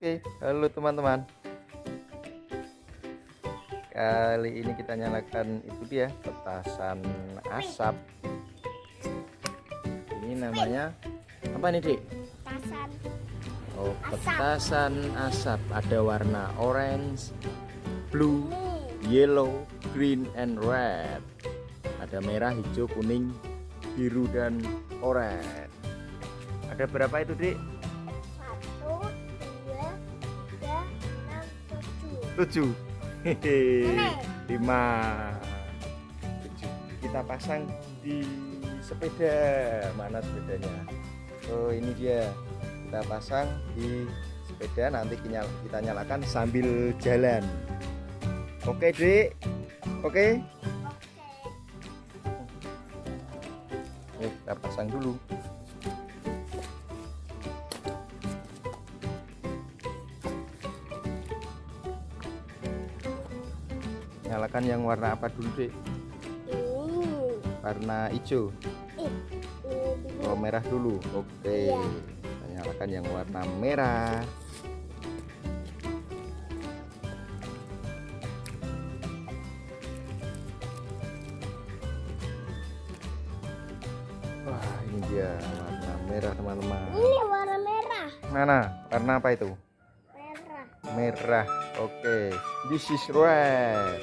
Oke, halo teman-teman. Kali ini kita nyalakan itu dia petasan asap. Ini namanya apa nih, Dik? Petasan. Oh, petasan asap. Ada warna orange, blue, yellow, green, and red. Ada merah, hijau, kuning, biru, dan oranye. Ada berapa itu, Dik? 1, 2, 3, 4, 5, 6, 7. 7. Hehe. 5. 7. Kita pasang di sepeda. Mana sepedanya? Oh, ini dia. Kita pasang di sepeda, nanti kita nyalakan sambil jalan. Oke, Dik. Oke. Kita pasang dulu. Nyalakan yang warna apa dulu, Dik? Warna hijau. Oh, merah dulu. Oke. Iya. Kita nyalakan yang warna merah. Wah, ini dia warna merah, teman-teman. Ini warna merah. Mana? Warna apa itu? Merah. Merah. Oke. This is red.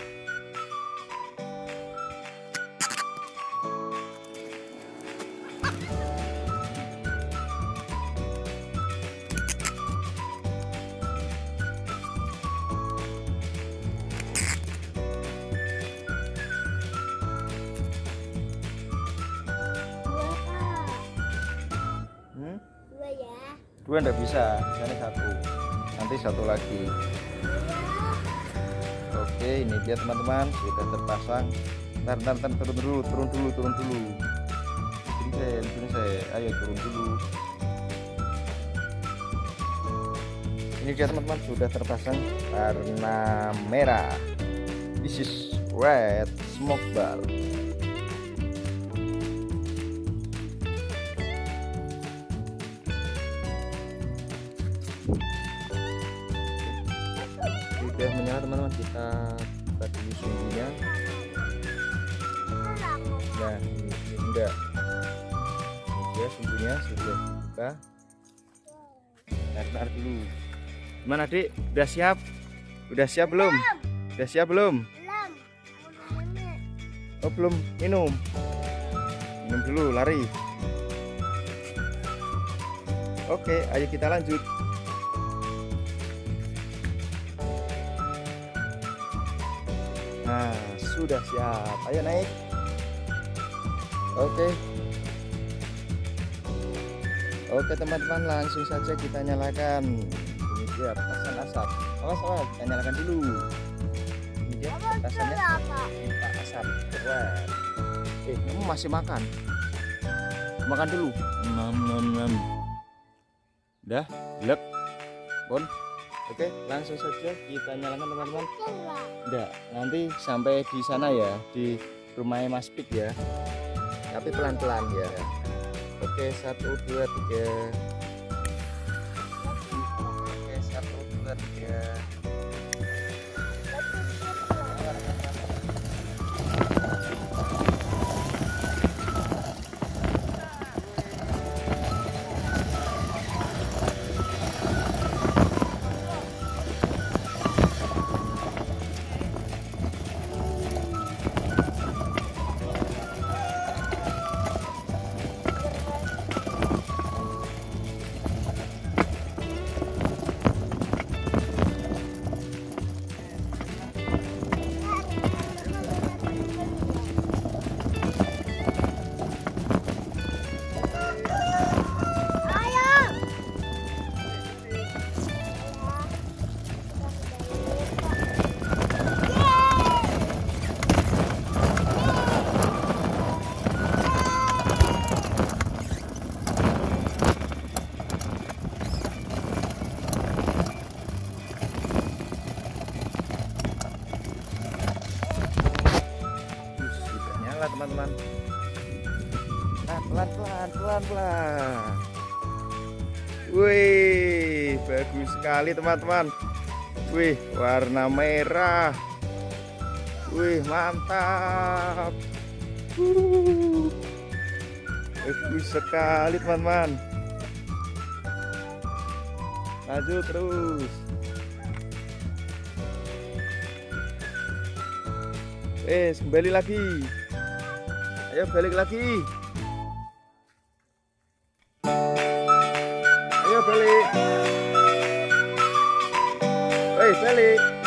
Dua, Kak. Hmm? Dua ya. Dua enggak bisa. Misalnya satu. Nanti satu lagi. Oke, ini dia teman-teman, sudah terpasang. Ntar turun dulu. Turun saya. Ayo turun dulu. Ini dia teman-teman, sudah terpasang warna merah. This is red smoke ball. Sudah menyala teman-teman, kita buka dulu sumbunya. Nah, ini enggak. Ini dia sumbunya sudah dibuka. Tarik dulu. Gimana, Dik? Udah siap? Udah siap belum? Udah siap belum? Belum. Aku minum. Oh, belum minum. Minum dulu, lari. Oke, ayo kita lanjut. Nah, sudah siap. Ayo naik. Oke. Oke, teman-teman, langsung saja kita nyalakan. Ini dia petasan asap. Awas, kita nyalakan dulu. Ini dia petasannya pipa asap. Keren. Kamu masih makan? Makan dulu. Nam. Udah, lep. Bon. Oke, langsung saja kita nyalakan, teman-teman. Enggak, nanti sampai di sana ya, di rumahnya Mas Pik ya. Tapi pelan-pelan ya. Oke, 1, 2, 3. Oke, 1, 2, 3. teman-teman. Nah, pelan-pelan. Wih, bagus sekali teman-teman. Wih, warna merah. Wih, mantap. Bagus sekali teman-teman. Lanjut terus. Kembali lagi. Ayo balik lagi. Ayo balik. Balik.